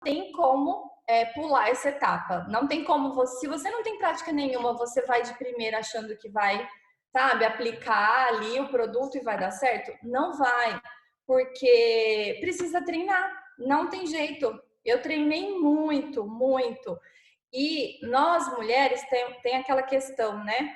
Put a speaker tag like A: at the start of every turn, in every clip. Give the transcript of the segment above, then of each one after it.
A: tem como pular essa etapa. Não tem como você, se você não tem prática nenhuma, você vai de primeira achando que vai, sabe, aplicar ali o produto e vai dar certo? Não vai, porque precisa treinar. Não tem jeito. Eu treinei muito, muito. E nós mulheres tem aquela questão, né?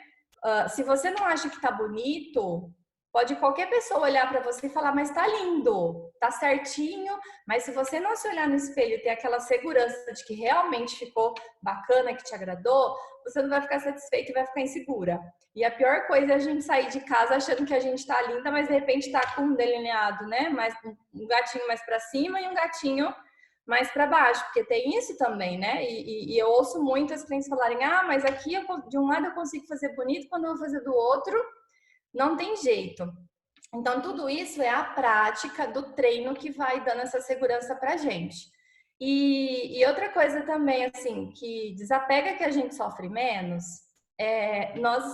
A: Se você não acha que tá bonito, pode qualquer pessoa olhar para você e falar, mas tá lindo, tá certinho. Mas se você não se olhar no espelho e ter aquela segurança de que realmente ficou bacana, que te agradou, você não vai ficar satisfeita e vai ficar insegura. E a pior coisa é a gente sair de casa achando que a gente tá linda, mas de repente tá com um delineado, né? Mais, um gatinho mais para cima e um gatinho mais para baixo, porque tem isso também, né? E eu ouço muitas clientes falarem, mas aqui de um lado eu consigo fazer bonito, quando eu vou fazer do outro, não tem jeito. Então, tudo isso é a prática do treino que vai dando essa segurança pra gente. E outra coisa também, assim, que desapega que a gente sofre menos, nós,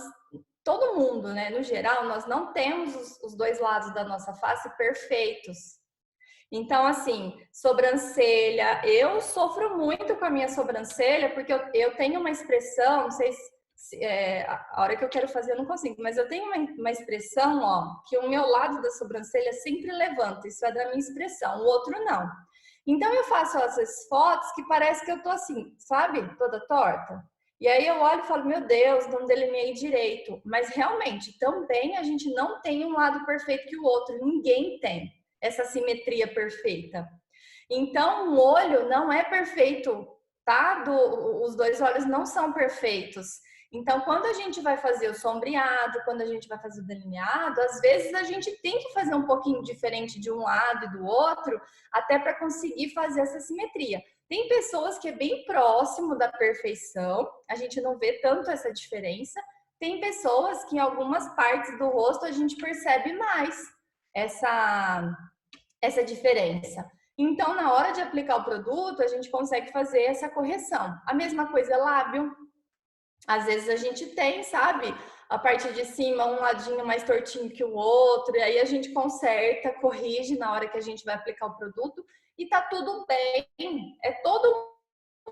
A: todo mundo, né, no geral, nós não temos os dois lados da nossa face perfeitos. Então, assim, sobrancelha, eu sofro muito com a minha sobrancelha, porque eu tenho uma expressão, não sei se a hora que eu quero fazer eu não consigo, mas eu tenho uma expressão, ó, que o meu lado da sobrancelha sempre levanta, isso é da minha expressão, o outro não. Então eu faço essas fotos que parece que eu tô assim, sabe, toda torta. E aí eu olho e falo, meu Deus, não delineei direito. Mas realmente, também a gente não tem um lado perfeito que o outro, ninguém tem essa simetria perfeita. Então, um olho não é perfeito, tá? Os dois olhos não são perfeitos. Então, quando a gente vai fazer o sombreado, quando a gente vai fazer o delineado, às vezes a gente tem que fazer um pouquinho diferente de um lado e do outro, até para conseguir fazer essa simetria. Tem pessoas que é bem próximo da perfeição, a gente não vê tanto essa diferença. Tem pessoas que em algumas partes do rosto a gente percebe mais essa diferença. Então, na hora de aplicar o produto, a gente consegue fazer essa correção. A mesma coisa é lábio. Às vezes a gente tem, sabe? A parte de cima, um ladinho mais tortinho que o outro, e aí a gente conserta, corrige na hora que a gente vai aplicar o produto e tá tudo bem. É todo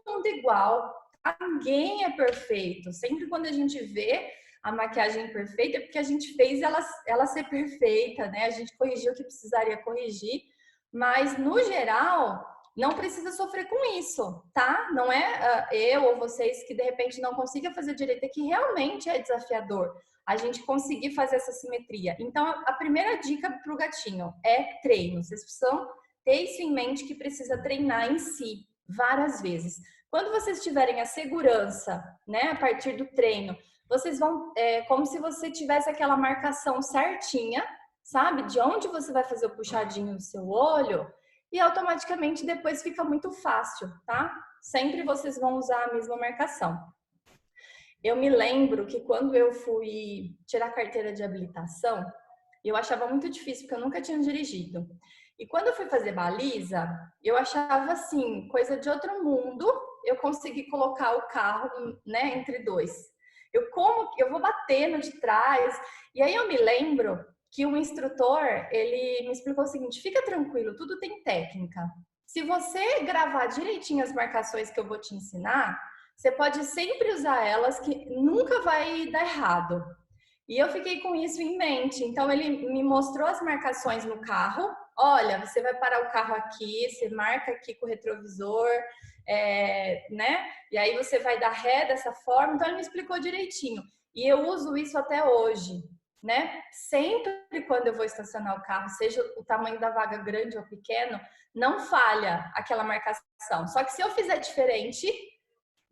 A: mundo igual. Ninguém é perfeito. Sempre quando a gente vê a maquiagem perfeita, é porque a gente fez ela ser perfeita, né? A gente corrigiu o que precisaria corrigir, mas no geral não precisa sofrer com isso, tá? Não é eu ou vocês que de repente não consigam fazer direito, é que realmente é desafiador a gente conseguir fazer essa simetria. Então, a primeira dica para o gatinho é treino. Vocês precisam ter isso em mente que precisa treinar em si várias vezes. Quando vocês tiverem a segurança, né, a partir do treino, vocês vão, como se você tivesse aquela marcação certinha, sabe? De onde você vai fazer o puxadinho do seu olho e automaticamente depois fica muito fácil, tá? Sempre vocês vão usar a mesma marcação. Eu me lembro que quando eu fui tirar a carteira de habilitação, eu achava muito difícil porque eu nunca tinha dirigido. E quando eu fui fazer baliza, eu achava assim, coisa de outro mundo, eu consegui colocar o carro, né, entre dois. Eu vou bater no de trás. E aí eu me lembro que o instrutor, ele me explicou o seguinte: fica tranquilo, tudo tem técnica. Se você gravar direitinho as marcações que eu vou te ensinar, você pode sempre usar elas que nunca vai dar errado. E eu fiquei com isso em mente. Então ele me mostrou as marcações no carro. Olha, você vai parar o carro aqui, você marca aqui com o retrovisor, né? E aí você vai dar ré dessa forma. Então ele me explicou direitinho. E eu uso isso até hoje, né? Sempre quando eu vou estacionar o carro, seja o tamanho da vaga grande ou pequeno, não falha aquela marcação. Só que se eu fizer diferente,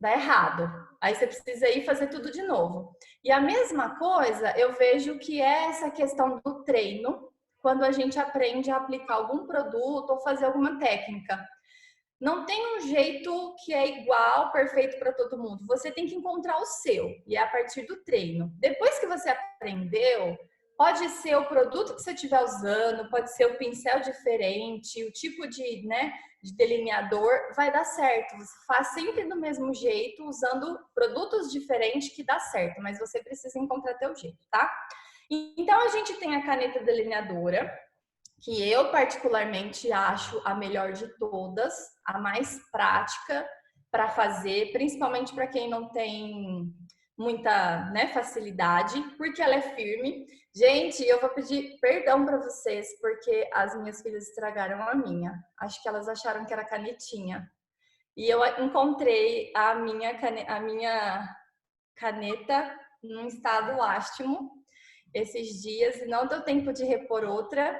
A: dá errado. Aí você precisa ir fazer tudo de novo. E a mesma coisa eu vejo que é essa questão do treino, quando a gente aprende a aplicar algum produto ou fazer alguma técnica. Não tem um jeito que é igual, perfeito para todo mundo. Você tem que encontrar o seu, e é a partir do treino. Depois que você aprendeu, pode ser o produto que você estiver usando, pode ser o pincel diferente, o tipo de, né, de delineador, vai dar certo. Você faz sempre do mesmo jeito, usando produtos diferentes que dá certo, mas você precisa encontrar teu jeito, tá? Então a gente tem a caneta delineadora, que eu particularmente acho a melhor de todas, a mais prática para fazer, principalmente para quem não tem muita, né, facilidade, porque ela é firme. Gente, eu vou pedir perdão para vocês, porque as minhas filhas estragaram a minha. Acho que elas acharam que era canetinha. E eu encontrei a minha caneta num estado lástimo esses dias e não deu tempo de repor outra.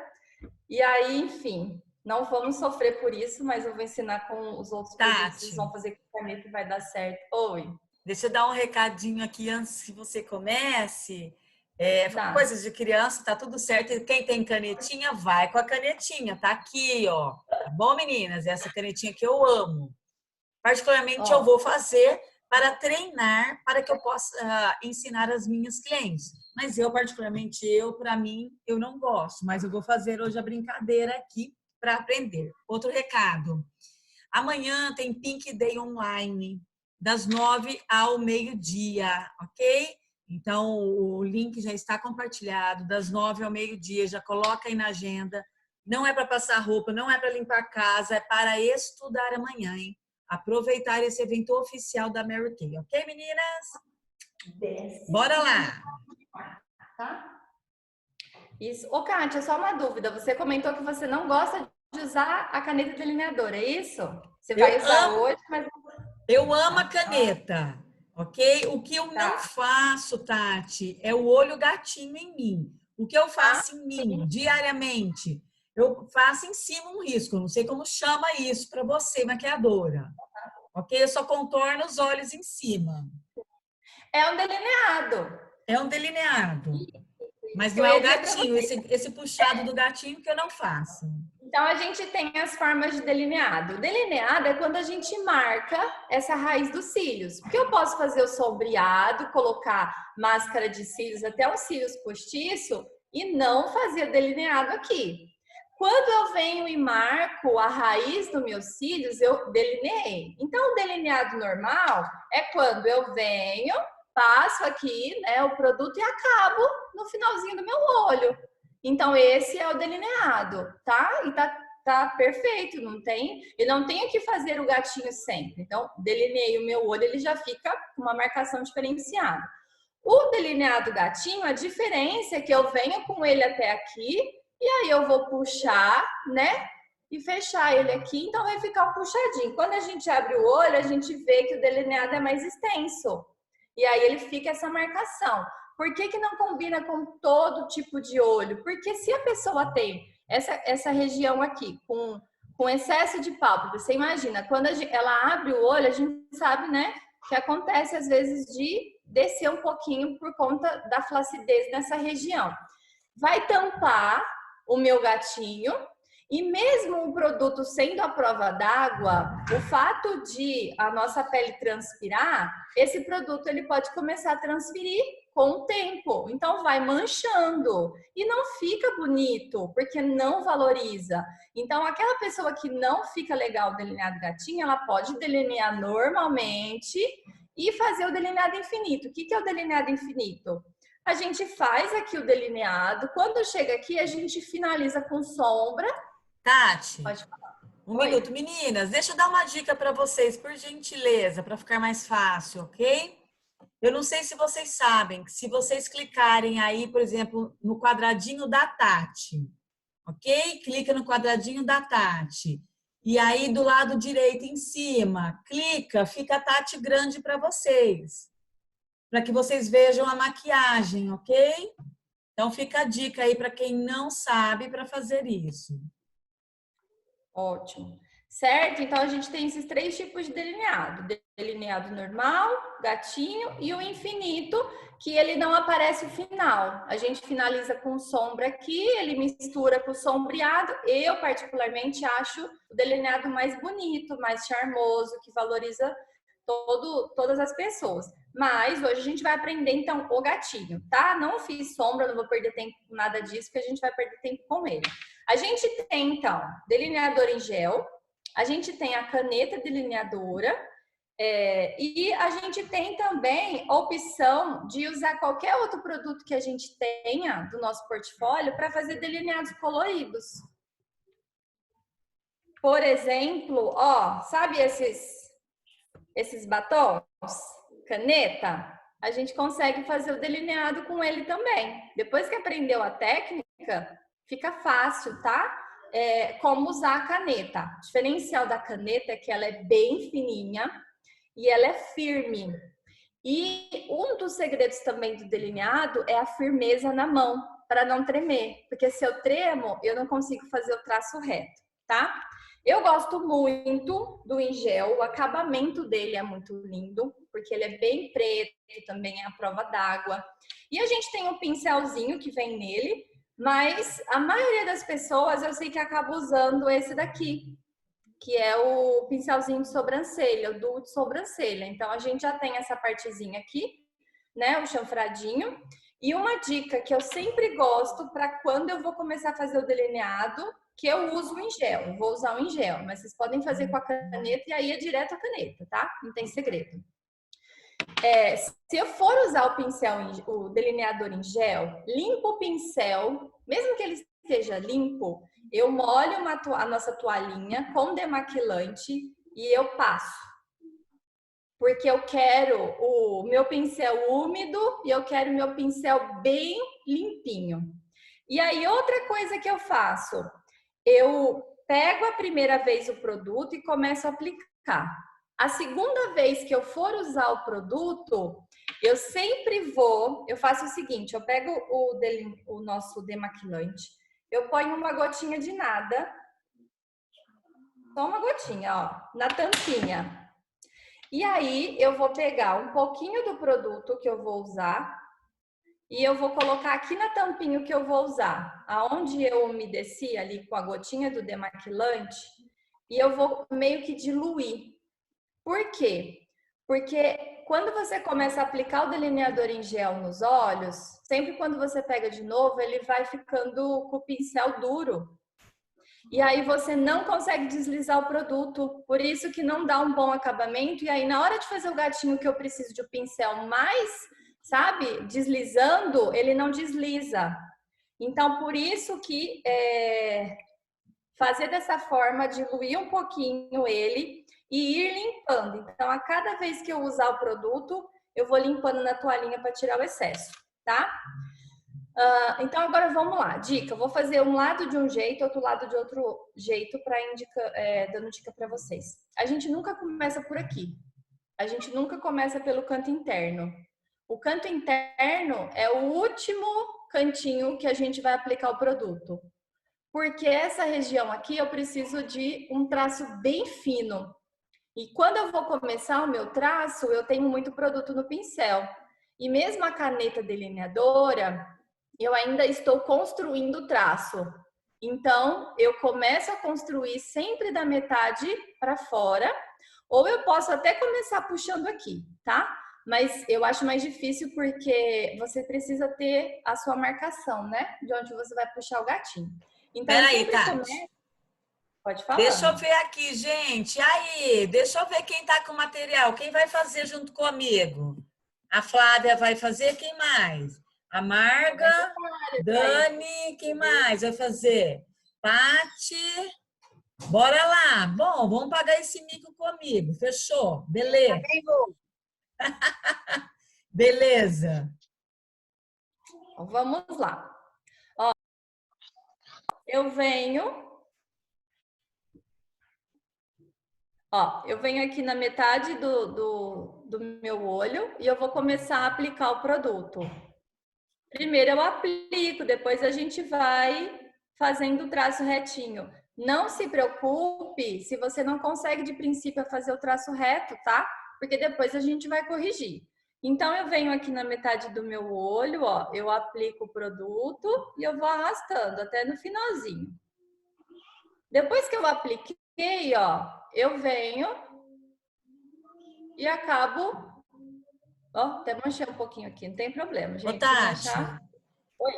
A: E aí, enfim, não vamos sofrer por isso, mas eu vou ensinar com os outros produtos, vocês
B: Tati,
A: vão fazer com caneta e vai dar certo. Oi,
B: deixa eu dar um recadinho aqui antes que você comece.
A: dá.
B: Coisas de criança, tá tudo certo. E quem tem canetinha, vai com a canetinha. Tá aqui, ó. Tá bom, meninas? Essa canetinha que eu amo. Particularmente, eu
A: Ó,
B: vou fazer para treinar, para que eu possa ensinar as minhas clientes. Mas eu, particularmente, para mim, eu não gosto. Mas eu vou fazer hoje a brincadeira aqui para aprender. Outro recado. Amanhã tem Pink Day Online, das 9 ao meio-dia, ok? Então, o link já está compartilhado, das 9 ao meio-dia, já coloca aí na agenda. Não é para passar roupa, não é para limpar a casa, é para estudar amanhã, hein? Aproveitar esse evento oficial da Mary Kay, ok, meninas?
A: desce,
B: Bora lá!
A: tá? Isso. Ô, Kátia, só uma dúvida. Você comentou que você não gosta de usar a caneta delineadora, é isso? Você vai
B: Eu
A: usar
B: amo,
A: hoje, mas
B: eu amo a
A: ah,
B: caneta, ok? O que eu não
A: tá.
B: faço, Tati, é o olho gatinho em mim. O que eu
A: Ah,
B: faço em mim
A: sim.
B: diariamente? Eu faço em cima um risco. Eu não sei como chama isso para você, maquiadora. Ok? Eu só contorno os olhos em cima.
A: É um delineado.
B: É um delineado. Mas
A: Que
B: não
A: eu
B: é o
A: ia dizer para
B: gatinho,
A: você.
B: esse puxado do gatinho que eu não faço.
A: Então, a gente tem as formas de delineado. O delineado é quando a gente marca essa raiz dos cílios. Porque eu posso fazer o sombreado, colocar máscara de cílios até os cílios postiço e não fazer delineado aqui. Quando eu venho e marco a raiz dos meus cílios, eu delineei. Então, o delineado normal é quando eu venho, passo aqui, né, o produto e acabo no finalzinho do meu olho. Então, esse é o delineado, tá? E tá perfeito, não tem. E não tenho que fazer o gatinho sempre. Então, delineei o meu olho, ele já fica com uma marcação diferenciada. O delineado gatinho, a diferença é que eu venho com ele até aqui, e aí eu vou puxar, né? E fechar ele aqui, então vai ficar um puxadinho. Quando a gente abre o olho, a gente vê que o delineado é mais extenso. E aí ele fica essa marcação. Por que, que não combina com todo tipo de olho? Porque se a pessoa tem essa região aqui com excesso de pálpebra, você imagina, quando ela abre o olho, a gente sabe, né, que acontece às vezes de descer um pouquinho por conta da flacidez nessa região. Vai tampar o meu gatinho e mesmo o produto sendo à prova d'água, o fato de a nossa pele transpirar, esse produto ele pode começar a transferir com o tempo. Então vai manchando e não fica bonito, porque não valoriza. Então aquela pessoa que não fica legal o delineado gatinho, ela pode delinear normalmente e fazer o delineado infinito. O que é o delineado infinito? A gente faz aqui o delineado, quando chega aqui a gente finaliza com sombra.
B: Tati,
A: Pode falar.
B: um
A: Oi.
B: minuto. Meninas, deixa eu dar uma dica para vocês, por gentileza, para ficar mais fácil, ok? Eu não sei se vocês sabem, que se vocês clicarem aí, por exemplo, no quadradinho da Tati, ok? Clica no quadradinho da Tati. E aí, do lado direito em cima, clica, fica a Tati grande para vocês. Para que vocês vejam a maquiagem, ok? Então, fica a dica aí para quem não sabe para fazer isso.
A: Ótimo. Certo? Então a gente tem esses três tipos de delineado: delineado normal, gatinho e o infinito, que ele não aparece o final. A gente finaliza com sombra aqui, ele mistura com sombreado. Eu, particularmente, acho o delineado mais bonito, mais charmoso, que valoriza todas as pessoas. Mas hoje a gente vai aprender então o gatinho, tá? Não fiz sombra, não vou perder tempo com nada disso, porque a gente vai perder tempo com ele. A gente tem então delineador em gel, a gente tem a caneta delineadora, E a gente tem também a opção de usar qualquer outro produto que a gente tenha do nosso portfólio para fazer delineados coloridos. Por exemplo, ó, sabe esses batons, caneta? A gente consegue fazer o delineado com ele também. Depois que aprendeu a técnica, fica fácil, tá? Como usar a caneta. O diferencial da caneta é que ela é bem fininha e ela é firme. E um dos segredos também do delineado é a firmeza na mão, para não tremer. Porque se eu tremo, eu não consigo fazer o traço reto, tá? Eu gosto muito do em gel, o acabamento dele é muito lindo, porque ele é bem preto, também é a prova d'água. E a gente tem um pincelzinho que vem nele, mas a maioria das pessoas eu sei que acaba usando esse daqui, que é o pincelzinho de sobrancelha, o duo de sobrancelha. Então a gente já tem essa partezinha aqui, né, o chanfradinho. E uma dica que eu sempre gosto para quando eu vou começar a fazer o delineado, que eu uso em gel, eu vou usar o em gel, mas vocês podem fazer com a caneta e aí é direto a caneta, tá? Não tem segredo. Se eu for usar o pincel, o delineador em gel, limpo o pincel, mesmo que ele esteja limpo, eu molho a nossa toalhinha com demaquilante e eu passo. Porque eu quero o meu pincel úmido e eu quero o meu pincel bem limpinho. E aí, outra coisa que eu faço, eu pego a primeira vez o produto e começo a aplicar. A segunda vez que eu for usar o produto, eu sempre eu faço o seguinte, eu pego o nosso demaquilante, eu ponho uma gotinha de nada, só uma gotinha, ó, na tampinha. E aí, eu vou pegar um pouquinho do produto que eu vou usar e eu vou colocar aqui na tampinha que eu vou usar, aonde eu umedeci ali com a gotinha do demaquilante, e eu vou meio que diluir. Por quê? Porque quando você começa a aplicar o delineador em gel nos olhos, sempre quando você pega de novo, ele vai ficando com o pincel duro. E aí você não consegue deslizar o produto, por isso que não dá um bom acabamento. E aí na hora de fazer o gatinho que eu preciso de um pincel mais, sabe, deslizando, ele não desliza. Então por isso que fazer dessa forma, diluir um pouquinho ele e ir limpando. Então a cada vez que eu usar o produto, eu vou limpando na toalhinha para tirar o excesso, tá? Então agora vamos lá, dica, eu vou fazer um lado de um jeito, outro lado de outro jeito para dando dica para vocês. A gente nunca começa por aqui, a gente nunca começa pelo canto interno. O canto interno é o último cantinho que a gente vai aplicar o produto, porque essa região aqui eu preciso de um traço bem fino. E quando eu vou começar o meu traço, eu tenho muito produto no pincel. E mesmo a caneta delineadora, eu ainda estou construindo o traço. Então, eu começo a construir sempre da metade para fora, ou eu posso até começar puxando aqui, tá? Mas eu acho mais difícil porque você precisa ter a sua marcação, né? De onde você vai puxar o gatinho. Então,
B: Peraí, Tati.
A: Pode falar.
B: Deixa eu ver aqui, gente. Aí, deixa eu ver quem tá com o material. Quem vai fazer junto comigo? A Flávia vai fazer, quem mais? A Marga, Dani, quem mais vai fazer? Pati. Bora lá. Bom, vamos pagar esse mico comigo. Fechou? Beleza. Beleza.
A: Vamos lá. Ó, eu venho aqui na metade do meu olho e eu vou começar a aplicar o produto. Primeiro eu aplico, depois a gente vai fazendo o traço retinho. Não se preocupe se você não consegue de princípio fazer o traço reto, tá? Porque depois a gente vai corrigir. Então eu venho aqui na metade do meu olho, ó, eu aplico o produto e eu vou arrastando até no finalzinho. Depois que eu apliquei, ó, eu venho e acabo. Ó, até manchei um pouquinho aqui, não tem problema, gente.
B: Ô, Tati,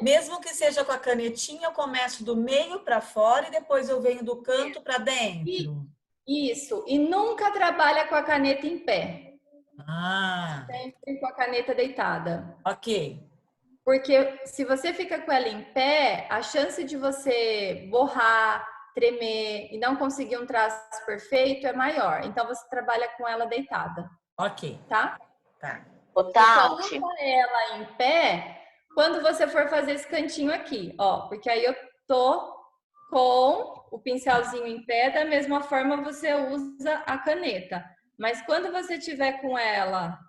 B: mesmo que seja com a canetinha, eu começo do meio para fora e depois eu venho do canto para dentro.
A: Isso. E nunca trabalha com a caneta em pé.
B: Ah,
A: Sempre com a caneta deitada.
B: ok.
A: Porque se você fica com ela em pé, a chance de você borrar, tremer e não conseguir um traço perfeito é maior. Então você trabalha com ela deitada,
B: Ok.
A: tá?
B: Tá.
C: Ô,
A: E só
C: Tati,
A: usa ela em pé quando você for fazer esse cantinho aqui, ó. Porque aí eu tô com o pincelzinho em pé, da mesma forma você usa a caneta. Mas quando você tiver com ela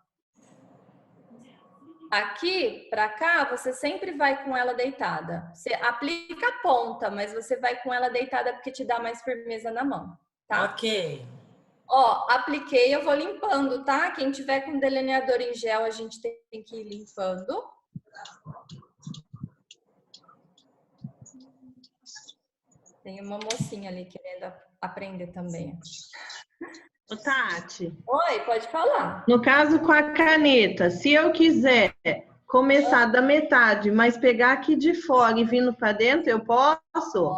A: aqui para cá, você sempre vai com ela deitada. Você aplica a ponta, mas você vai com ela deitada porque te dá mais firmeza na mão, tá?
B: Ok.
A: Ó, apliquei, eu vou limpando, tá? Quem tiver com delineador em gel, a gente tem que ir limpando. Tem uma mocinha ali querendo aprender também.
D: Ô, Tati,
A: Oi, pode falar.
D: no caso com a caneta, se eu quiser começar da metade, mas pegar aqui de fora e vindo para dentro, eu posso?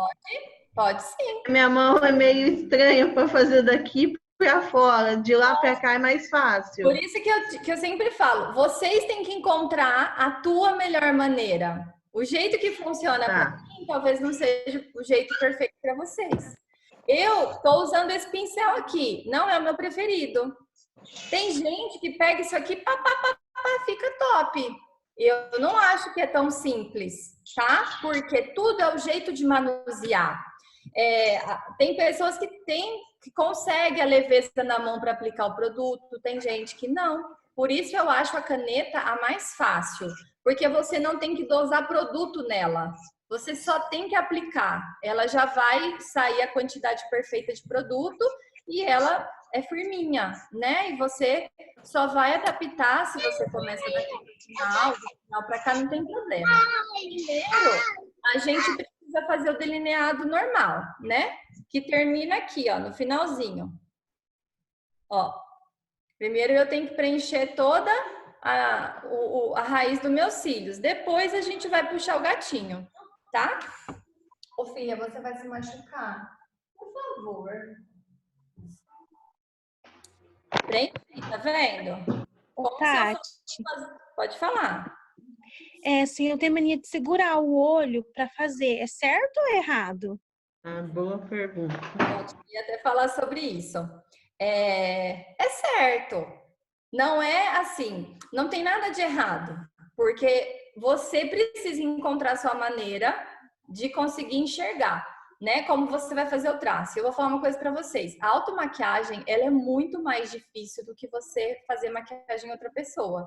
A: Pode sim.
D: Minha mão é meio estranha para fazer daqui para fora, de lá para cá é mais fácil.
A: Por isso que eu sempre falo, vocês têm que encontrar a tua melhor maneira. O jeito que funciona para mim, talvez não seja o jeito perfeito para vocês. Eu tô usando esse pincel aqui, não é o meu preferido. Tem gente que pega isso aqui, pá, pá, pá, pá, fica top. Eu não acho que é tão simples, tá? Porque tudo é o jeito de manusear. Tem pessoas que conseguem a leveza na mão para aplicar o produto, tem gente que não. Por isso eu acho a caneta a mais fácil, porque você não tem que dosar produto nela. Você só tem que aplicar. Ela já vai sair a quantidade perfeita de produto e ela é firminha, né? E você só vai adaptar se você começa daqui do final para cá, não tem problema. Primeiro, a gente precisa fazer o delineado normal, né? Que termina aqui, ó, no finalzinho. Ó, primeiro eu tenho que preencher toda a raiz dos meus cílios. Depois a gente vai puxar o gatinho, tá? Ô filha, você vai se machucar. Por favor. Preenche, tá vendo?
E: Ô,
A: Como se eu
E: Tati,
A: fosse... Pode falar.
E: assim, eu tenho mania de segurar o olho para fazer. É certo ou errado?
D: Boa pergunta.
A: Eu queria até falar sobre isso. É certo. Não é assim, não tem nada de errado, porque você precisa encontrar a sua maneira de conseguir enxergar, né? Como você vai fazer o traço. Eu vou falar uma coisa para vocês. A automaquiagem, ela é muito mais difícil do que você fazer maquiagem em outra pessoa.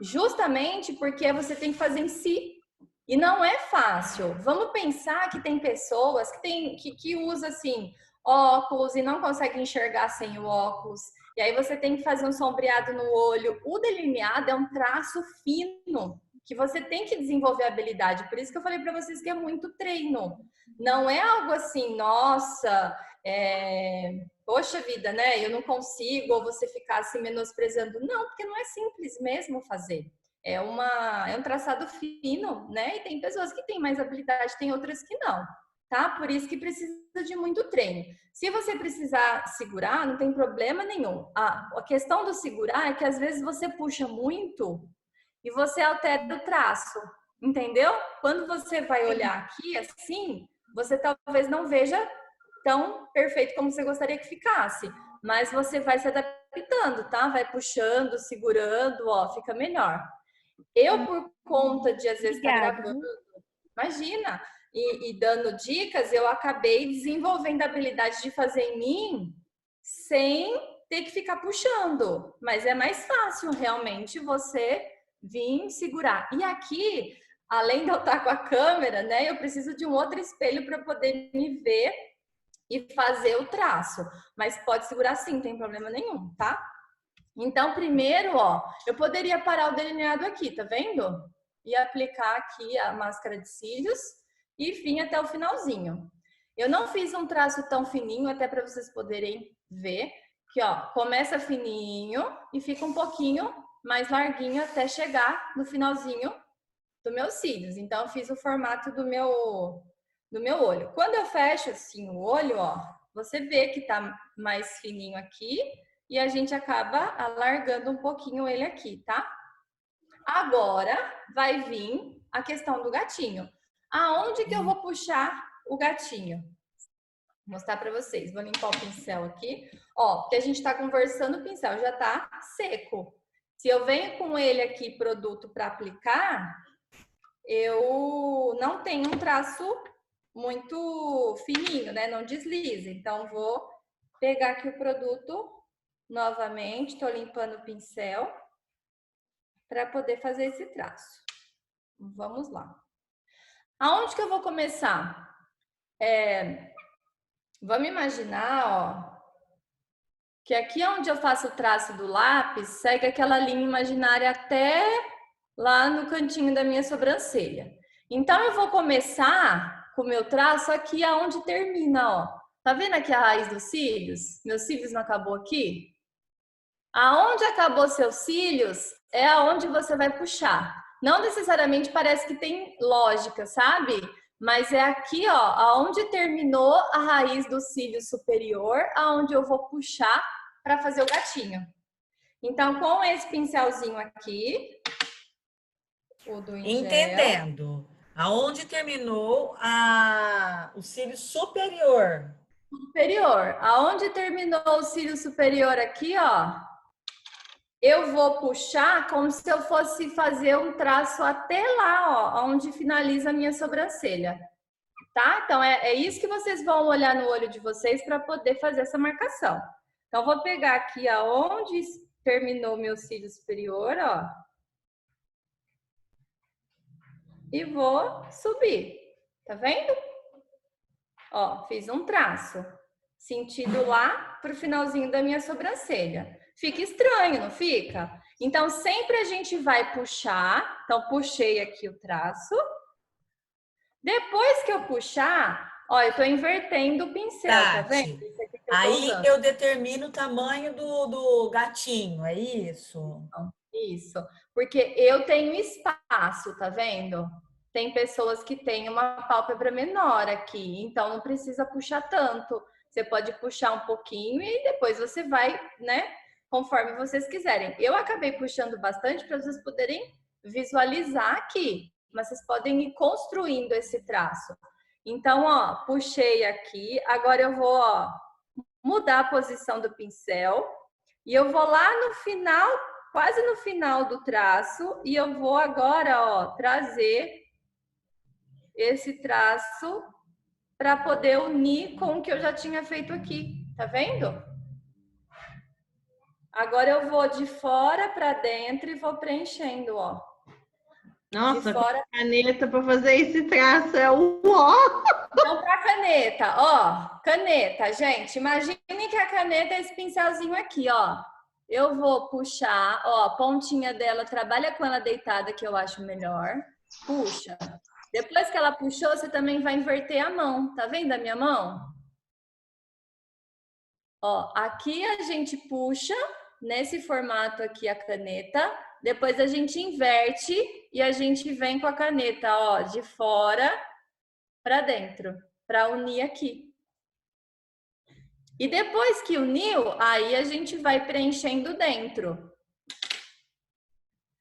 A: Justamente porque você tem que fazer em si. E não é fácil. Vamos pensar que tem pessoas que usam assim óculos e não conseguem enxergar sem o óculos. E aí você tem que fazer um sombreado no olho. O delineado é um traço fino que você tem que desenvolver habilidade. Por isso que eu falei para vocês que é muito treino. Não é algo assim, nossa, poxa vida, né? Eu não consigo, ou você ficar se menosprezando. Não, porque não é simples mesmo fazer. É um traçado fino, né? E tem pessoas que têm mais habilidade, tem outras que não, tá? Por isso que precisa de muito treino. Se você precisar segurar, não tem problema nenhum. A questão do segurar é que às vezes você puxa muito e você altera o traço, entendeu? Quando você vai olhar aqui assim, você talvez não veja tão perfeito como você gostaria que ficasse, mas você vai se adaptando, tá? Vai puxando, segurando, ó, fica melhor. Eu, por conta de, às vezes, estar gravando, imagina, e dando dicas, eu acabei desenvolvendo a habilidade de fazer em mim sem ter que ficar puxando. Mas é mais fácil, realmente, você vir segurar. E aqui, além de eu estar com a câmera, né, eu preciso de um outro espelho para poder me ver e fazer o traço. Mas pode segurar sim, não tem problema nenhum, tá? Então, primeiro, ó, eu poderia parar o delineado aqui, tá vendo? E aplicar aqui a máscara de cílios e vir até o finalzinho. Eu não fiz um traço tão fininho, até para vocês poderem ver, que ó, começa fininho e fica um pouquinho mais larguinho até chegar no finalzinho dos meus cílios. Então, eu fiz o formato do meu olho. Quando eu fecho assim o olho, ó, você vê que tá mais fininho aqui e a gente acaba alargando um pouquinho ele aqui, tá? Agora vai vir a questão do gatinho. Aonde que eu vou puxar o gatinho? Vou mostrar para vocês. Vou limpar o pincel aqui. Ó, porque a gente tá conversando, o pincel já tá seco. Se eu venho com ele aqui, produto para aplicar, eu não tenho um traço muito fininho, né? Não desliza. Então, vou pegar aqui o produto novamente. Tô limpando o pincel para poder fazer esse traço. Vamos lá. Aonde que eu vou começar? Vamos imaginar, ó, que aqui onde eu faço o traço do lápis, segue aquela linha imaginária até lá no cantinho da minha sobrancelha. Então, eu vou começar com o meu traço aqui aonde termina, ó. Tá vendo aqui a raiz dos cílios? Meus cílios não acabou aqui? Aonde acabou seus cílios é aonde você vai puxar. Não necessariamente parece que tem lógica, sabe? Mas é aqui, ó, aonde terminou a raiz do cílio superior, aonde eu vou puxar para fazer o gatinho. Então, com esse pincelzinho aqui, o do Ingel.
B: Entendendo. Aonde terminou o cílio superior?
A: Superior. Aonde terminou o cílio superior aqui, ó, eu vou puxar como se eu fosse fazer um traço até lá, ó, onde finaliza a minha sobrancelha. Tá? Então, é isso que vocês vão olhar no olho de vocês para poder fazer essa marcação. Então, vou pegar aqui aonde terminou meu cílio superior, ó. E vou subir. Tá vendo? Ó, fiz um traço. Sentido lá pro finalzinho da minha sobrancelha. Fica estranho, não fica? Então, sempre a gente vai puxar. Então, puxei aqui o traço. Depois que eu puxar, ó, eu tô invertendo o pincel, tá vendo?
B: Tati, aí eu determino o tamanho do gatinho, é isso?
A: Isso, porque eu tenho espaço, tá vendo? Tem pessoas que têm uma pálpebra menor aqui, então não precisa puxar tanto. Você pode puxar um pouquinho e depois você vai, né, conforme vocês quiserem. Eu acabei puxando bastante para vocês poderem visualizar aqui, mas vocês podem ir construindo esse traço. Então, ó, puxei aqui, agora eu vou, ó, mudar a posição do pincel e eu vou lá no final, quase no final do traço, e eu vou agora, ó, trazer esse traço para poder unir com o que eu já tinha feito aqui, tá vendo? Agora eu vou de fora para dentro e vou preenchendo, ó.
D: Nossa, fora... a caneta para fazer esse traço é o ó.
A: Então, para caneta, ó, caneta, gente, imagine que a caneta é esse pincelzinho aqui, ó. Eu vou puxar, ó, a pontinha dela, trabalha com ela deitada, que eu acho melhor. Puxa. Depois que ela puxou, você também vai inverter a mão. Tá vendo a minha mão? Ó, aqui a gente puxa, nesse formato aqui, a caneta. Depois a gente inverte e a gente vem com a caneta, ó, de fora para dentro, para unir aqui. E depois que uniu, aí a gente vai preenchendo dentro.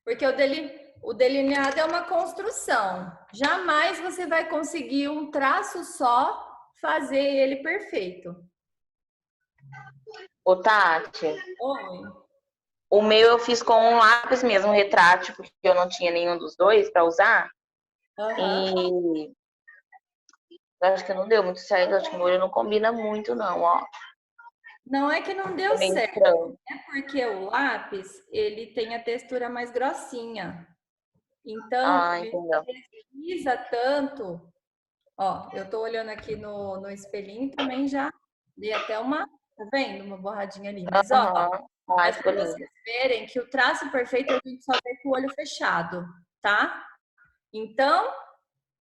A: Porque o delineado é uma construção. Jamais você vai conseguir um traço só fazer ele perfeito.
C: Ô, Tati.
A: Oi.
C: O meu eu fiz com um lápis mesmo, retrátil, porque eu não tinha nenhum dos dois para usar. E eu acho que não deu muito certo. Acho que o meu olho não combina muito, não, ó.
A: Não é que não deu certo. Estranho. É porque o lápis, ele tem a textura mais grossinha. Então, ele desliza tanto. Ó, eu tô olhando aqui no espelhinho também já dei até uma, tá vendo? Uma borradinha ali. Mas, ó, é pra vocês verem que o traço perfeito a gente só vê com o olho fechado, tá? Então,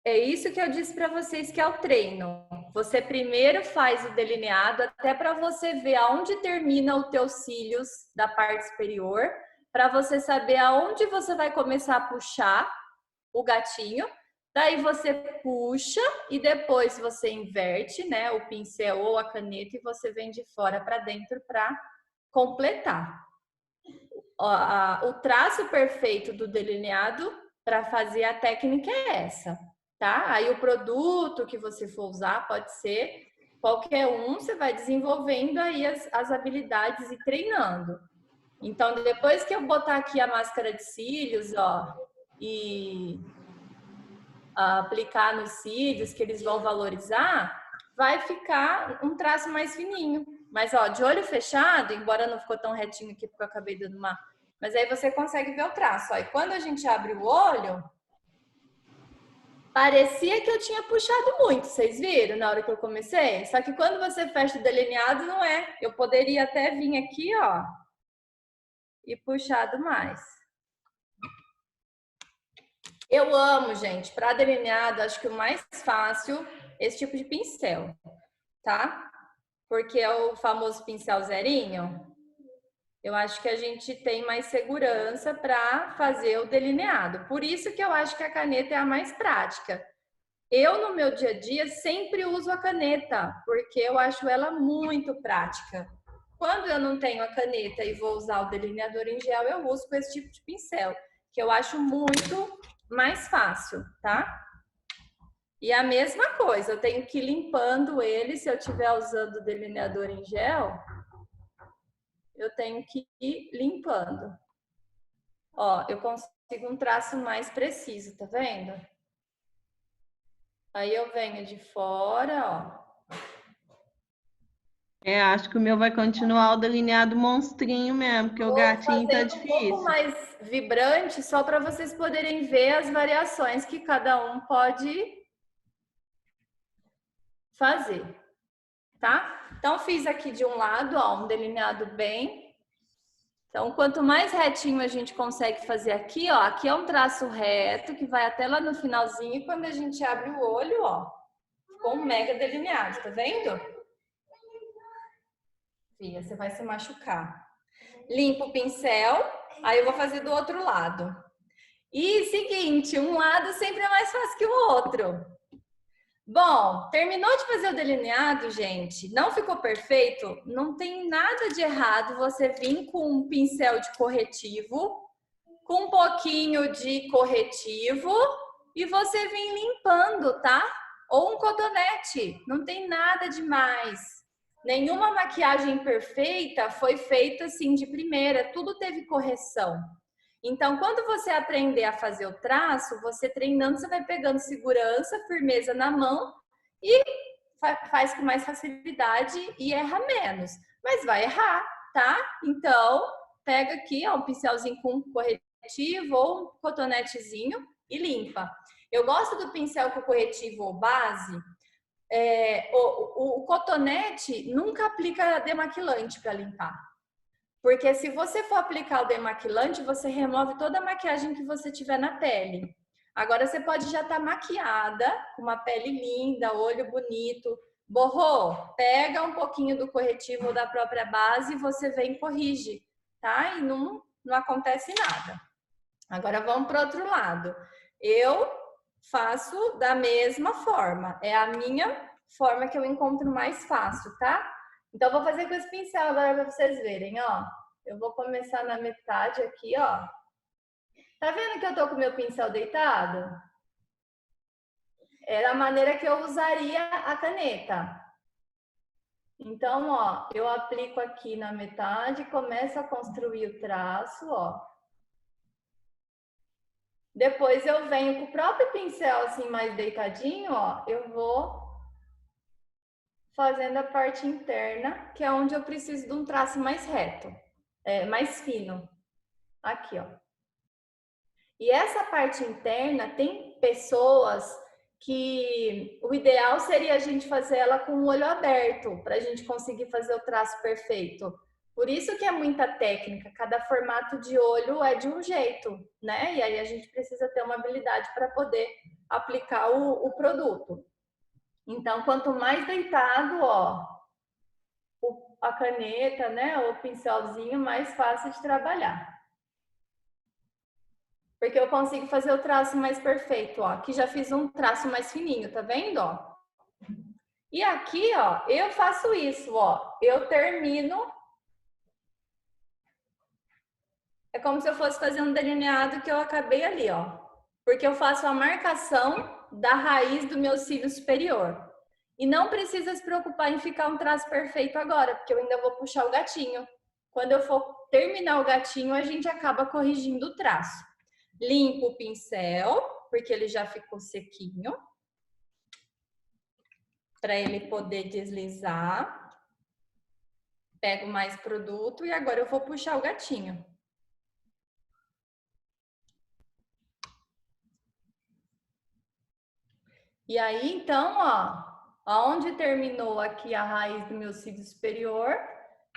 A: é isso que eu disse para vocês que é o treino. Você primeiro faz o delineado até para você ver aonde termina os teus cílios da parte superior, para você saber aonde você vai começar a puxar o gatinho. Daí você puxa e depois você inverte, né, o pincel ou a caneta e você vem de fora para dentro para completar. O traço perfeito do delineado para fazer a técnica é essa, tá? Aí o produto que você for usar pode ser qualquer um, você vai desenvolvendo aí as habilidades e treinando. Então, depois que eu botar aqui a máscara de cílios, ó, e aplicar nos cílios, que eles vão valorizar, vai ficar um traço mais fininho. Mas, ó, de olho fechado, embora não ficou tão retinho aqui porque eu acabei dando uma... Mas aí você consegue ver o traço, ó. E quando a gente abre o olho, parecia que eu tinha puxado muito, vocês viram na hora que eu comecei? Só que quando você fecha o delineado, não é. Eu poderia até vir aqui, ó, e puxado mais. Eu amo, gente, para delineado, acho que o mais fácil é esse tipo de pincel, tá? Porque é o famoso pincel zerinho. Eu acho que a gente tem mais segurança para fazer o delineado. Por isso que eu acho que a caneta é a mais prática. Eu, no meu dia a dia, sempre uso a caneta, porque eu acho ela muito prática. Quando eu não tenho a caneta e vou usar o delineador em gel, eu uso com esse tipo de pincel, que eu acho muito mais fácil, tá? E a mesma coisa, eu tenho que ir limpando ele, se eu estiver usando o delineador em gel, eu tenho que ir limpando. Ó, eu consigo um traço mais preciso, tá vendo? Aí eu venho de fora, ó.
D: Acho que o meu vai continuar o delineado monstrinho mesmo, porque o
A: Vou
D: gatinho tá
A: fazendo um pouco
D: difícil.
A: mais vibrante, só para vocês poderem ver as variações que cada um pode fazer, tá? Então, fiz aqui de um lado, ó, um delineado bem. Então, quanto mais retinho a gente consegue fazer aqui, ó, aqui é um traço reto que vai até lá no finalzinho e quando a gente abre o olho, ó, ficou um mega delineado, tá vendo? Fia, você vai se machucar. Limpo o pincel, aí eu vou fazer do outro lado. E seguinte, um lado sempre é mais fácil que o outro. Bom, terminou de fazer o delineado, gente? Não ficou perfeito? Não tem nada de errado você vir com um pincel de corretivo, com um pouquinho de corretivo e você vir limpando, tá? Ou um cotonete, não tem nada demais. Nenhuma maquiagem perfeita foi feita assim de primeira, tudo teve correção. Então, quando você aprender a fazer o traço, você treinando, você vai pegando segurança, firmeza na mão e faz com mais facilidade e erra menos. Mas vai errar, tá? Então, pega aqui, ó, um pincelzinho com corretivo ou um cotonetezinho e limpa. Eu gosto do pincel com corretivo ou base. O cotonete nunca aplica demaquilante para limpar. Porque se você for aplicar o demaquilante, você remove toda a maquiagem que você tiver na pele. Agora você pode já estar maquiada, com uma pele linda, olho bonito. Borrou? Pega um pouquinho do corretivo ou da própria base e você vem e corrige, tá? E não acontece nada. Agora vamos para o outro lado. Eu faço da mesma forma. É a minha forma que eu encontro mais fácil, tá? Então, vou fazer com esse pincel agora para vocês verem, ó. Eu vou começar na metade aqui, ó. Tá vendo que eu tô com o meu pincel deitado? Era a maneira que eu usaria a caneta. Então, ó, eu aplico aqui na metade, começo a construir o traço, ó. Depois eu venho com o próprio pincel assim mais deitadinho, ó. Eu vou fazendo a parte interna, que é onde eu preciso de um traço mais reto, mais fino. Aqui, ó. E essa parte interna tem pessoas que o ideal seria a gente fazer ela com o olho aberto, para a gente conseguir fazer o traço perfeito. Por isso que é muita técnica, cada formato de olho é de um jeito, né? E aí a gente precisa ter uma habilidade para poder aplicar o produto. Então, quanto mais deitado, ó, a caneta, né, o pincelzinho, mais fácil de trabalhar. Porque eu consigo fazer o traço mais perfeito, ó. Aqui já fiz um traço mais fininho, tá vendo, ó? E aqui, ó, eu faço isso, ó. Eu termino. É como se eu fosse fazer um delineado que eu acabei ali, ó. Porque eu faço a marcação da raiz do meu cílio superior. E não precisa se preocupar em ficar um traço perfeito agora, porque eu ainda vou puxar o gatinho. Quando eu for terminar o gatinho, a gente acaba corrigindo o traço. Limpo o pincel, porque ele já ficou sequinho. Para ele poder deslizar. Pego mais produto e agora eu vou puxar o gatinho. E aí, então, ó, aonde terminou aqui a raiz do meu cílio superior,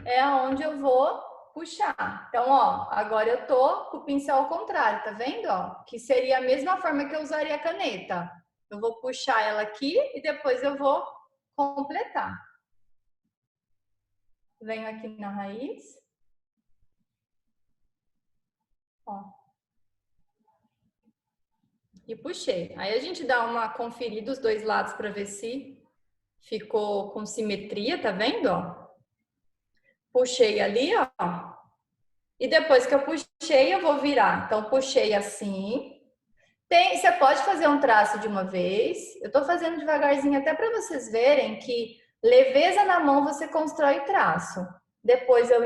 A: é aonde eu vou puxar. Então, ó, agora eu tô com o pincel ao contrário, tá vendo, ó? Que seria a mesma forma que eu usaria a caneta. Eu vou puxar ela aqui e depois eu vou completar. Venho aqui na raiz. Ó. E puxei. Aí a gente dá uma conferida dos dois lados para ver se ficou com simetria, tá vendo, ó? Puxei ali, ó. E depois que eu puxei, eu vou virar. Então, puxei assim. Você pode fazer um traço de uma vez. Eu tô fazendo devagarzinho até para vocês verem que leveza na mão você constrói traço. Depois eu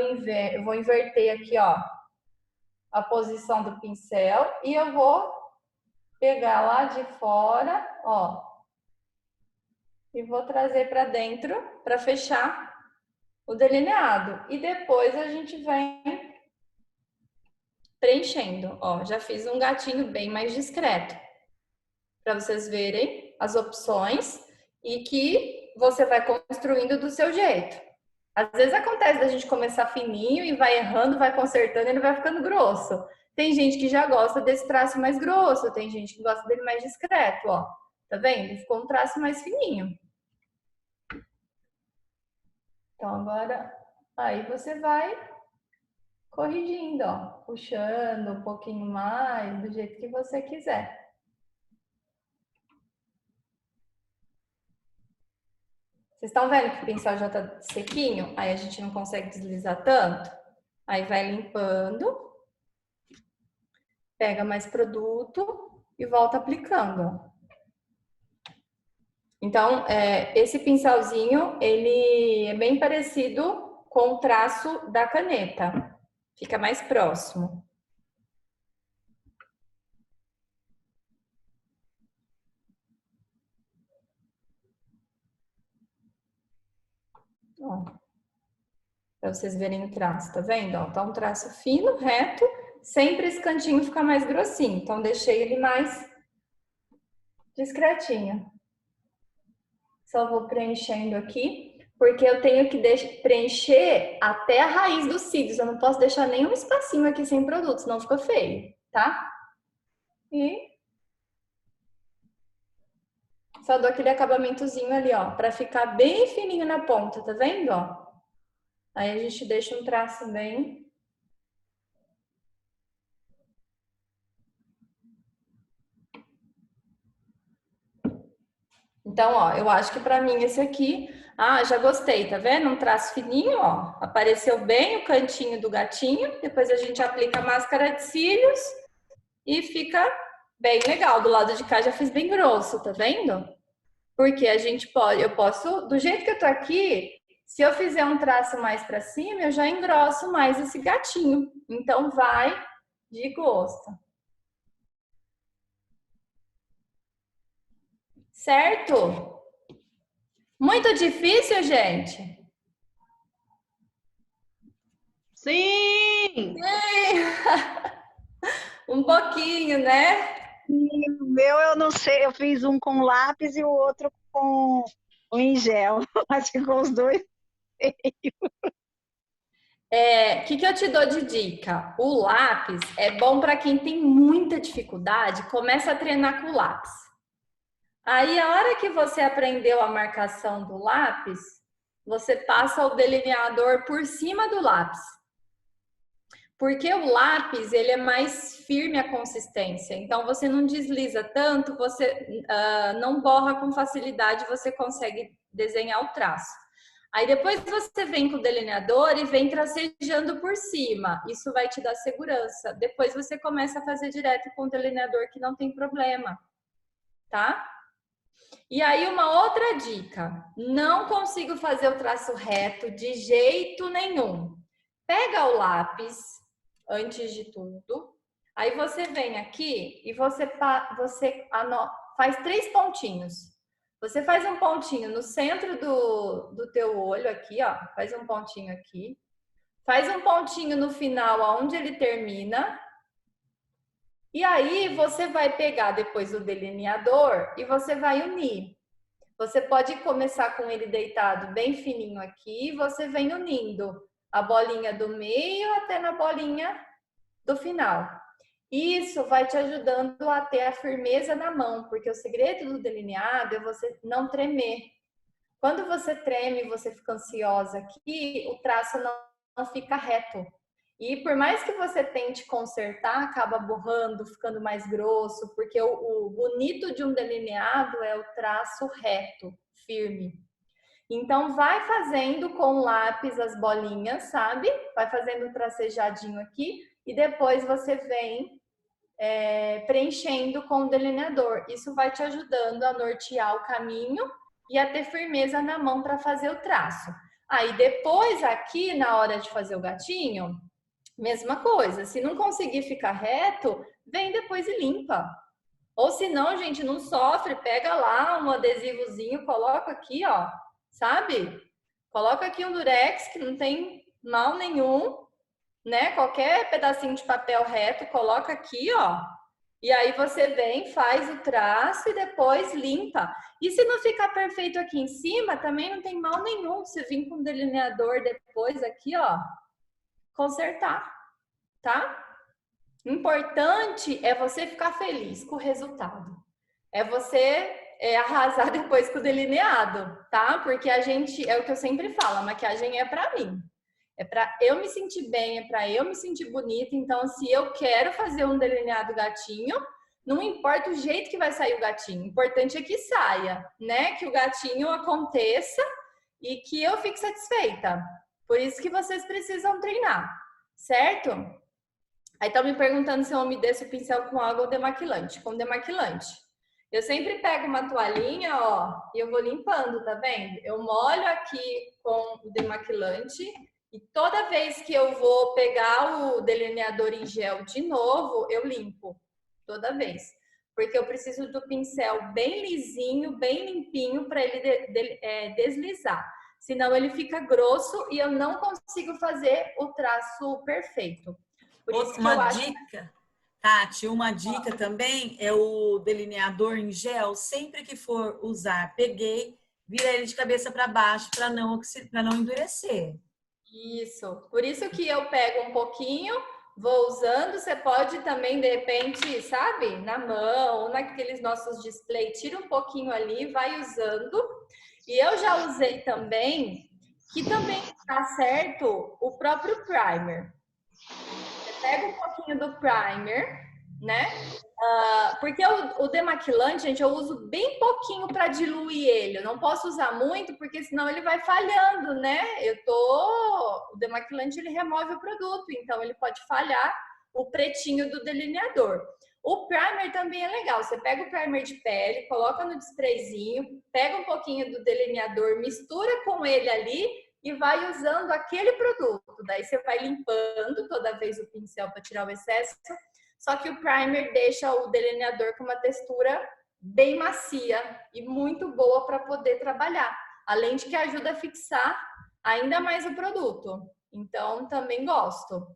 A: vou inverter aqui, ó, a posição do pincel e eu vou pegar lá de fora, ó, e vou trazer para dentro para fechar o delineado. E depois a gente vem preenchendo. Ó, já fiz um gatinho bem mais discreto. Para vocês verem as opções e que você vai construindo do seu jeito. Às vezes acontece da gente começar fininho e vai errando, vai consertando e ele vai ficando grosso. Tem gente que já gosta desse traço mais grosso, tem gente que gosta dele mais discreto, ó. Tá vendo? Ficou um traço mais fininho. Então, agora, aí você vai corrigindo, ó. Puxando um pouquinho mais, do jeito que você quiser. Vocês estão vendo que o pincel já tá sequinho? Aí a gente não consegue deslizar tanto. Aí vai limpando. Pega mais produto e volta aplicando. Então, esse pincelzinho, ele é bem parecido com o traço da caneta. Fica mais próximo. Para vocês verem o traço, tá vendo? Ó, tá um traço fino, reto, sempre esse cantinho fica mais grossinho. Então, deixei ele mais discretinho. Só vou preenchendo aqui, porque eu tenho que preencher até a raiz dos cílios. Eu não posso deixar nenhum espacinho aqui sem produto, senão fica feio, tá? E só dou aquele acabamentozinho ali, ó, pra ficar bem fininho na ponta, tá vendo, ó? Aí a gente deixa um traço bem... Então, ó, eu acho que pra mim esse aqui... Ah, já gostei, tá vendo? Um traço fininho, ó. Apareceu bem o cantinho do gatinho. Depois a gente aplica a máscara de cílios e fica bem legal. Do lado de cá já fiz bem grosso, tá vendo? Porque a gente pode... Eu posso... Do jeito que eu tô aqui, se eu fizer um traço mais pra cima, eu já engrosso mais esse gatinho. Então, vai de gosto. Certo? Muito difícil, gente?
D: Sim!
A: Um pouquinho, né?
F: O meu eu não sei, eu fiz um com lápis e o outro com em gel, mas ficou os dois feios.
A: O que eu te dou de dica? O lápis é bom para quem tem muita dificuldade, começa a treinar com o lápis. Aí, a hora que você aprendeu a marcação do lápis, você passa o delineador por cima do lápis. Porque o lápis, ele é mais firme a consistência. Então, você não desliza tanto, você não borra com facilidade, você consegue desenhar o traço. Aí depois você vem com o delineador e vem tracejando por cima. Isso vai te dar segurança. Depois você começa a fazer direto com o delineador, que não tem problema, tá? E aí uma outra dica. Não consigo fazer o traço reto de jeito nenhum. Pega o lápis antes de tudo. Aí você vem aqui e você faz 3 pontinhos. Você faz um pontinho no centro do teu olho aqui, ó. Faz um pontinho aqui. Faz um pontinho no final, onde ele termina. E aí você vai pegar depois o delineador e você vai unir. Você pode começar com ele deitado bem fininho aqui e você vem unindo a bolinha do meio até na bolinha do final. Isso vai te ajudando a ter a firmeza na mão, porque o segredo do delineado é você não tremer. Quando você treme, você fica ansiosa aqui, o traço não fica reto. E por mais que você tente consertar, acaba borrando, ficando mais grosso, porque o bonito de um delineado é o traço reto, firme. Então, vai fazendo com o lápis as bolinhas, sabe? Vai fazendo um tracejadinho aqui e depois você vem preenchendo com o delineador. Isso vai te ajudando a nortear o caminho e a ter firmeza na mão para fazer o traço. Aí, depois aqui, na hora de fazer o gatinho, mesma coisa. Se não conseguir ficar reto, vem depois e limpa. Ou se não, gente, não sofre, pega lá um adesivozinho, coloca aqui, ó. Sabe? Coloca aqui um durex que não tem mal nenhum, né? Qualquer pedacinho de papel reto, coloca aqui, ó. E aí você vem, faz o traço e depois limpa. E se não ficar perfeito aqui em cima, também não tem mal nenhum. Você vir com um delineador depois aqui, ó, consertar, tá? Importante é você ficar feliz com o resultado. É você arrasar depois com o delineado, tá? Porque a gente, é o que eu sempre falo, a maquiagem é pra mim. É pra eu me sentir bem, é pra eu me sentir bonita. Então, se eu quero fazer um delineado gatinho, não importa o jeito que vai sair o gatinho. O importante é que saia, né? Que o gatinho aconteça e que eu fique satisfeita. Por isso que vocês precisam treinar, certo? Aí estão me perguntando se eu umedeço o pincel com água ou demaquilante. Com demaquilante. Eu sempre pego uma toalhinha, ó, e eu vou limpando, tá vendo? Eu molho aqui com o demaquilante e toda vez que eu vou pegar o delineador em gel de novo, eu limpo. Toda vez. Porque eu preciso do pincel bem lisinho, bem limpinho para ele deslizar. Senão ele fica grosso e eu não consigo fazer o traço perfeito. Por isso que
B: uma dica, Tati, uma dica também é o delineador em gel. Sempre que for usar, peguei, vira ele de cabeça para baixo para não endurecer.
A: Isso. Por isso que eu pego um pouquinho, vou usando. Você pode também, de repente, sabe, na mão ou naqueles nossos display, tira um pouquinho ali, vai usando. E eu já usei também, que também tá certo, o próprio primer. Você pega um pouquinho do primer, né? Porque o demaquilante, gente, eu uso bem pouquinho para diluir ele. Eu não posso usar muito, porque senão ele vai falhando, né? O demaquilante, ele remove o produto, então ele pode falhar o pretinho do delineador. O primer também é legal. Você pega o primer de pele, coloca no sprayzinho, pega um pouquinho do delineador, mistura com ele ali e vai usando aquele produto. Daí você vai limpando toda vez o pincel para tirar o excesso. Só que o primer deixa o delineador com uma textura bem macia e muito boa para poder trabalhar. Além de que ajuda a fixar ainda mais o produto. Então, também gosto.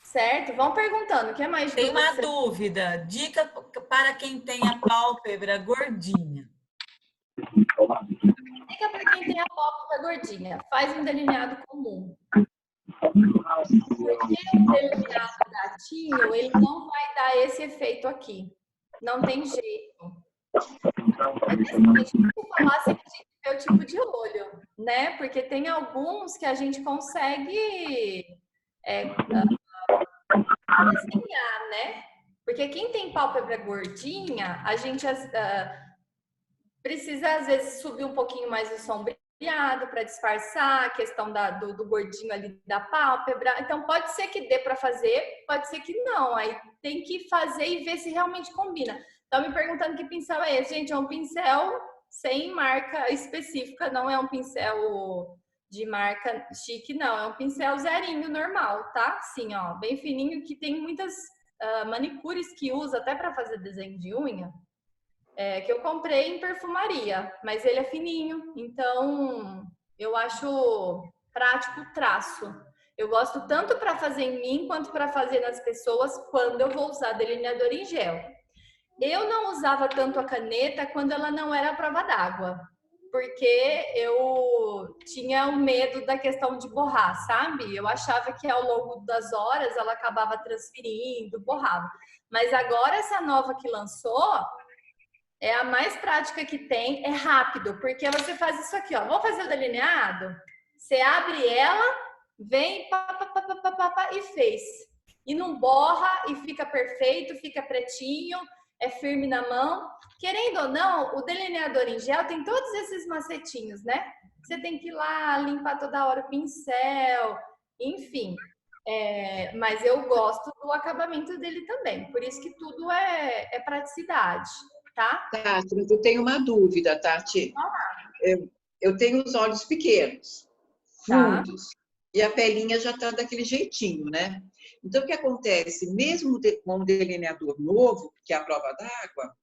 A: Certo? Vão perguntando, o que é mais?
B: Tem uma dúvida. Dica para quem tem a pálpebra gordinha.
A: Dica para quem tem a pálpebra gordinha. Faz um delineado comum. Porque o delineado gatinho, ele não vai dar esse efeito aqui. Não tem jeito. Mas assim, a gente tem que falar se a gente vê o tipo de olho, né? Porque tem alguns que a gente consegue desenhar, né? Porque quem tem pálpebra gordinha, a gente precisa, às vezes, subir um pouquinho mais o sombreado para disfarçar a questão do gordinho ali da pálpebra. Então, pode ser que dê para fazer, pode ser que não. Aí tem que fazer e ver se realmente combina. Estão me perguntando que pincel é esse. Gente, é um pincel sem marca específica, não é um pincel de marca chique, não. É um pincel zerinho normal, tá? Sim, ó, bem fininho, que tem muitas manicures que usa até para fazer desenho de unha. Que eu comprei em perfumaria, mas ele é fininho, então eu acho prático o traço. Eu gosto tanto para fazer em mim quanto para fazer nas pessoas quando eu vou usar delineador em gel. Eu não usava tanto a caneta quando ela não era à prova d'água, porque eu tinha o medo da questão de borrar, sabe? Eu achava que ao longo das horas ela acabava transferindo, borrava. Mas agora essa nova que lançou é a mais prática que tem, é rápido, porque você faz isso aqui, ó. Vamos fazer o delineado? Você abre ela, vem, e fez. E não borra, e fica perfeito, fica pretinho, é firme na mão. Querendo ou não, o delineador em gel tem todos esses macetinhos, né? Você tem que ir lá, limpar toda hora o pincel, enfim. Mas eu gosto do acabamento dele também, por isso que tudo é praticidade. Tá?
G: Tati, mas eu tenho uma dúvida, Tati. Eu tenho os olhos pequenos, fundos, e a pelinha já está daquele jeitinho, né? Então, o que acontece? Mesmo com um delineador novo, que é a prova d'água,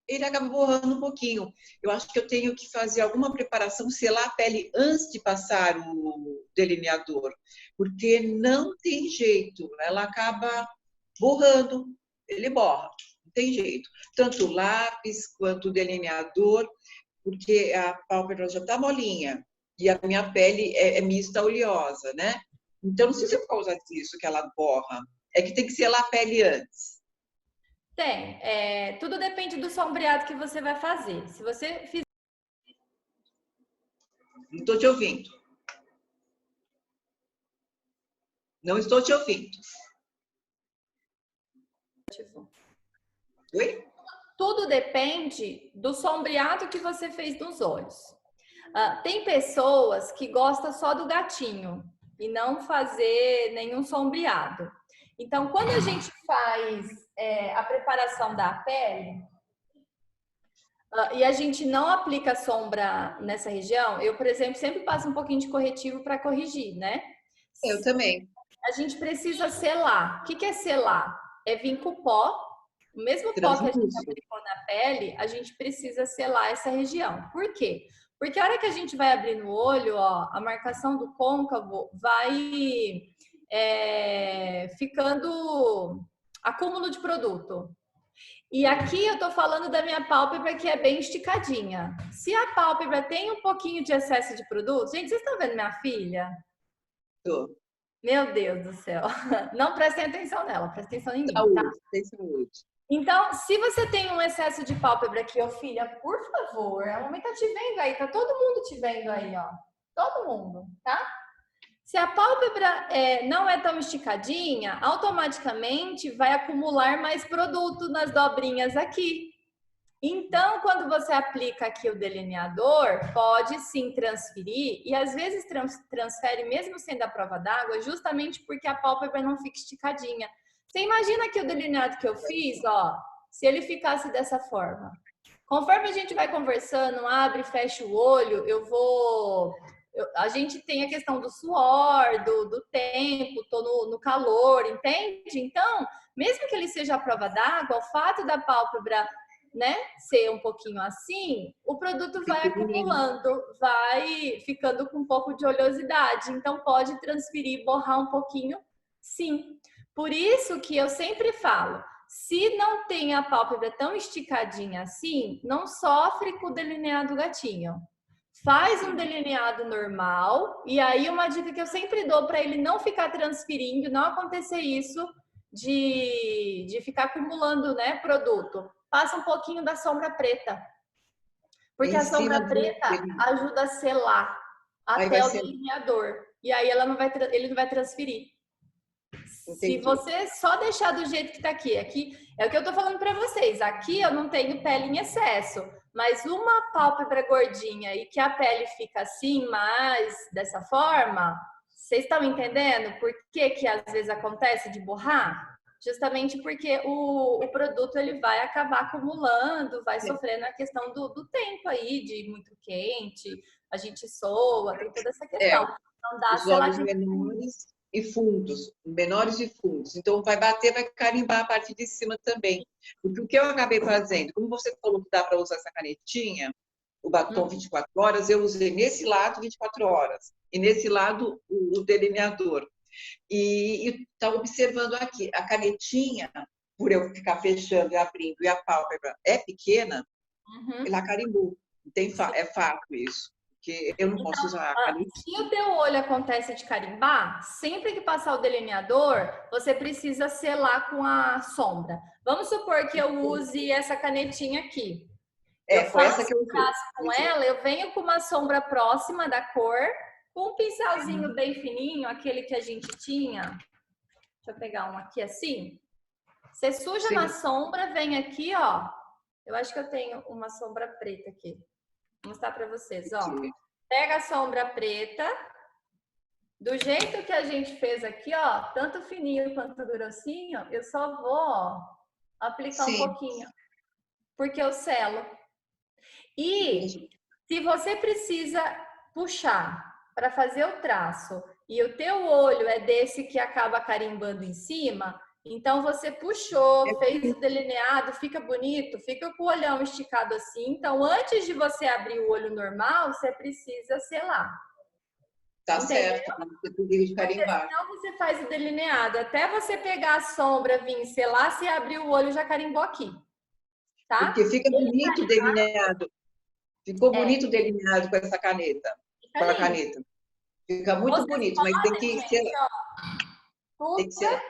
G: ele acaba borrando um pouquinho. Eu acho que eu tenho que fazer alguma preparação, selar a pele antes de passar o delineador, porque não tem jeito, ela acaba borrando, ele borra. Tem jeito, tanto o lápis quanto o delineador, porque a pálpebra já está molinha e a minha pele é mista oleosa, né? Então, não sei se é por causa disso que ela borra. É que tem que selar a pele antes.
A: Tem. Tudo depende do sombreado que você vai fazer. Se você fizer...
G: Não estou te ouvindo. Não estou te ouvindo. Oi?
A: Tudo depende do sombreado que você fez nos olhos. Tem pessoas que gostam só do gatinho e não fazer nenhum sombreado. Então, quando a gente faz a preparação da pele e a gente não aplica sombra nessa região, eu, por exemplo, sempre passo um pouquinho de corretivo para corrigir, né?
G: Eu também.
A: A gente precisa selar. O que é selar? É vir com o pó. O mesmo pó que a gente aplicou na pele, a gente precisa selar essa região. Por quê? Porque a hora que a gente vai abrir no olho, ó, a marcação do côncavo vai ficando acúmulo de produto. E aqui eu tô falando da minha pálpebra que é bem esticadinha. Se a pálpebra tem um pouquinho de excesso de produto... Gente, vocês estão vendo minha filha?
G: Tô.
A: Meu Deus do céu. Não prestem atenção nela, prestem atenção em mim,
G: saúde,
A: tá?
G: Tem saúde.
A: Então, se você tem um excesso de pálpebra aqui, ó, filha, por favor, a mamãe tá te vendo aí, tá todo mundo te vendo aí, ó. Todo mundo, tá? Se a pálpebra não é tão esticadinha, automaticamente vai acumular mais produto nas dobrinhas aqui. Então, quando você aplica aqui o delineador, pode sim transferir, e às vezes transfere mesmo sendo a prova d'água, justamente porque a pálpebra não fica esticadinha. Você imagina que o delineado que eu fiz, ó, se ele ficasse dessa forma. Conforme a gente vai conversando, abre e fecha o olho, a gente tem a questão do suor, do tempo, tô no calor, entende? Então, mesmo que ele seja a prova d'água, o fato da pálpebra, né, ser um pouquinho assim, o produto vai acumulando, vai ficando com um pouco de oleosidade. Então, pode transferir, borrar um pouquinho, sim. Por isso que eu sempre falo, se não tem a pálpebra tão esticadinha assim, não sofre com o delineado gatinho. Faz um delineado normal, e aí uma dica que eu sempre dou para ele não ficar transferindo, não acontecer isso de ficar acumulando, né, produto. Passa um pouquinho da sombra preta. Porque a sombra preta ajuda a selar até o delineador. e aí ele não vai transferir. Se
G: Entendi.
A: você só deixar do jeito que tá aqui é o que eu tô falando para vocês. Aqui eu não tenho pele em excesso, mas uma pálpebra gordinha e que a pele fica assim, mais dessa forma, vocês estão entendendo por que que às vezes acontece de borrar? Justamente porque o produto ele vai acabar acumulando, vai sofrendo a questão do tempo aí, de muito quente, a gente soa, tem toda essa questão. Não dá
G: Os olhos
A: seladinho.
G: menores e fundos. Então, vai bater, vai carimbar a parte de cima também. Porque o que eu acabei fazendo, como você falou que dá para usar essa canetinha, o batom 24 horas, eu usei nesse lado 24 horas e nesse lado o delineador. E está observando aqui, a canetinha, por eu ficar fechando e abrindo, e a pálpebra é pequena, ela carimbou. É fato isso. Porque eu não posso usar a canetinha.
A: Se o teu olho acontece de carimbar, sempre que passar o delineador, você precisa selar com a sombra. Vamos supor que eu use essa canetinha aqui.
G: Foi essa que eu usei.
A: Com ela, eu venho com uma sombra próxima da cor, com um pincelzinho bem fininho, aquele que a gente tinha. Deixa eu pegar um aqui assim. Você suja na sombra, vem aqui, ó. Eu acho que eu tenho uma sombra preta aqui. Vou mostrar para vocês, ó. Pega a sombra preta, do jeito que a gente fez aqui, ó, tanto fininho quanto grossinho, eu só vou, ó, aplicar um pouquinho, porque eu selo. E se você precisa puxar para fazer o traço e o teu olho é desse que acaba carimbando em cima, então você puxou, fez o delineado, fica bonito, fica com o olhão esticado assim. Então, antes de você abrir o olho normal, você precisa selar.
G: Tá certo, você tem que carimbar.
A: Senão você faz o delineado, até você pegar a sombra, vir selar, se abrir o olho já carimbou aqui. Tá?
G: Porque fica bonito delineado. Ficou bonito delineado com essa caneta. Com a caneta. Fica muito bonito, mas tem que ser. Tem que ser.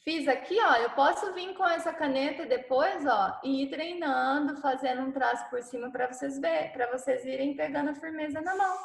A: Fiz aqui, ó, eu posso vir com essa caneta depois, ó, e ir treinando, fazendo um traço por cima para vocês verem, para vocês irem pegando a firmeza na mão,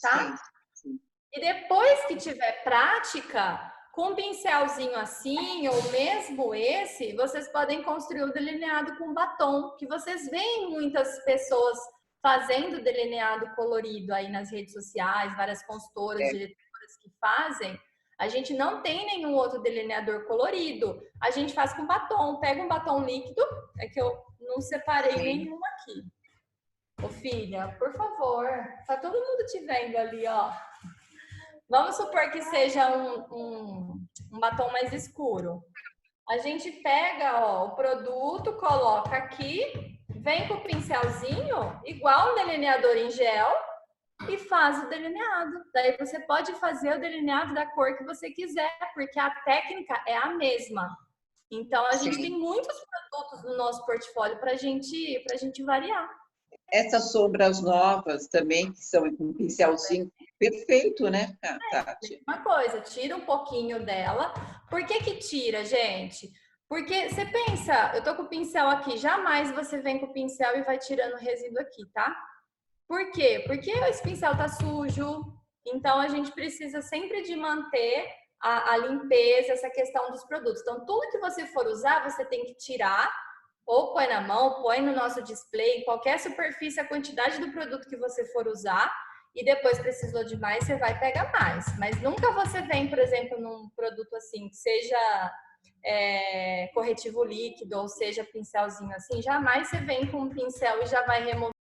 A: tá?
G: Sim.
A: E depois que tiver prática, com um pincelzinho assim, ou mesmo esse, vocês podem construir o delineado com batom, que vocês veem muitas pessoas fazendo delineado colorido aí nas redes sociais, várias consultoras, diretoras que fazem. A gente não tem nenhum outro delineador colorido. A gente faz com batom. Pega um batom líquido. É que eu não separei nenhum aqui. Ô, filha, por favor. Tá todo mundo te vendo ali, ó. Vamos supor que seja um batom mais escuro. A gente pega, ó, o produto, coloca aqui, vem com o pincelzinho, igual um delineador em gel, e faz o delineado. Daí você pode fazer o delineado da cor que você quiser, porque a técnica é a mesma. Então, a gente tem muitos produtos no nosso portfólio para gente variar.
G: Essas sombras novas também, que são com pincelzinho, perfeito, né, Tati?
A: Uma coisa, tira um pouquinho dela. Por que que tira, gente? Porque você pensa, eu tô com o pincel aqui, jamais você vem com o pincel e vai tirando o resíduo aqui, tá? Por quê? Porque esse pincel tá sujo, então a gente precisa sempre de manter a limpeza, essa questão dos produtos. Então, tudo que você for usar, você tem que tirar, ou põe na mão, põe no nosso display, em qualquer superfície, a quantidade do produto que você for usar, e depois precisou de mais, você vai pegar mais. Mas nunca você vem, por exemplo, num produto assim, que seja corretivo líquido, ou seja, pincelzinho assim, jamais você vem com um pincel e já vai remover